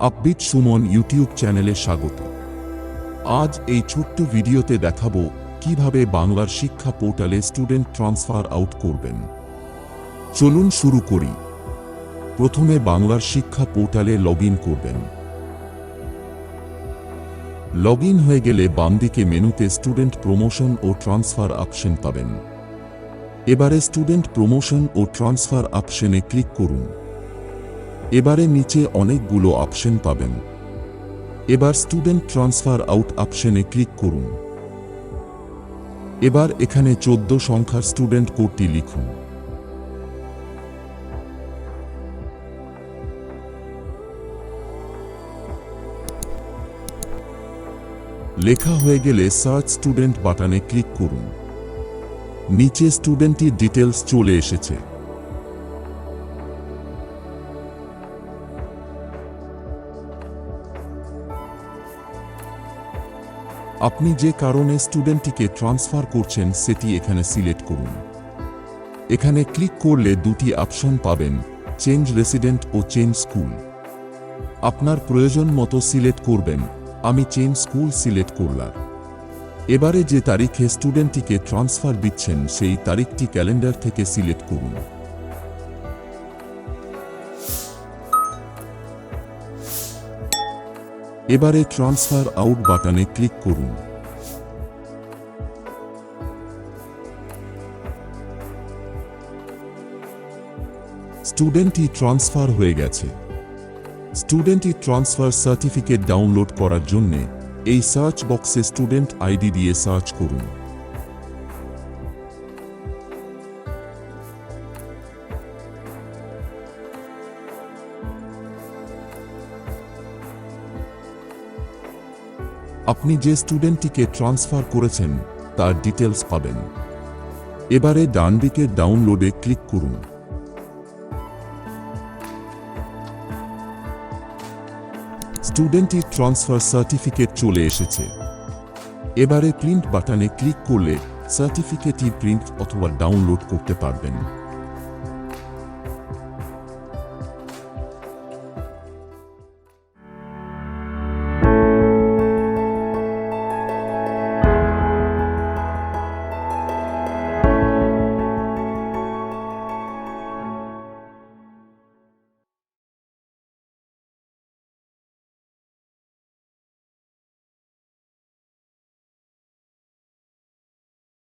Upbeat Suman YouTube চ্যানেলে স্বাগত। আজ এই ছোট্ট ভিডিওতে দেখাবো কিভাবে বাংলার শিক্ষা পোর্টালে স্টুডেন্ট ট্রান্সফার আউট করবেন। চলুন শুরু করি। প্রথমে বাংলার শিক্ষা পোর্টালে লগইন করবেন। লগইন হয়ে গেলে বামদিকে মেনুতে স্টুডেন্ট প্রমোশন ও ট্রান্সফার অপশন পাবেন। এবারে স্টুডেন্ট প্রমোশন ও ট্রান্সফার অপশনে ক্লিক করুন। এবারে নিচে অনেকগুলো অপশন পাবেন। এবার স্টুডেন্ট ট্রান্সফার আউট অপশনে ক্লিক করুন। এবার এখানে 14 সংখ্যার স্টুডেন্ট কোডটি লিখুন। লেখা হয়ে গেলে সার্চ স্টুডেন্ট বাটনে ক্লিক করুন। নিচে স্টুডেন্টের ডিটেলস চলে এসেছে। আপনি যে কারণে স্টুডেন্টটিকে ট্রান্সফার করছেন সেটি এখানে সিলেক্ট করুন। এখানে ক্লিক করলে দুটি অপশন পাবেন, চেঞ্জ রেসিডেন্ট ও চেঞ্জ স্কুল। আপনার প্রয়োজন মতো সিলেক্ট করবেন। আমি চেঞ্জ স্কুল সিলেক্ট করলাম। এবারে যে তারিখে স্টুডেন্টটিকে ট্রান্সফার দিচ্ছেন সেই তারিখটি ক্যালেন্ডার থেকে সিলেক্ট করুন। এবারে ট্রান্সফার আউট বাটনে ক্লিক করুন। স্টুডেন্টটি ট্রান্সফার হয়ে গেছে। স্টুডেন্টটি ট্রান্সফার সার্টিফিকেট ডাউনলোড করার জন্য এই সার্চ বক্সে স্টুডেন্ট আইডি দিয়ে সার্চ করুন। আপনি যে স্টুডেন্টটিকে ট্রান্সফার করেছেন তার ডিটেলস পাবেন। এবারে ডানদিকের ডাউনলোডে ক্লিক করুন। স্টুডেন্টটির ট্রান্সফার সার্টিফিকেট চলে এসেছে। এবারে প্রিন্ট বাটনে ক্লিক করলে সার্টিফিকেটটি প্রিন্ট অথবা ডাউনলোড করতে পারবেন।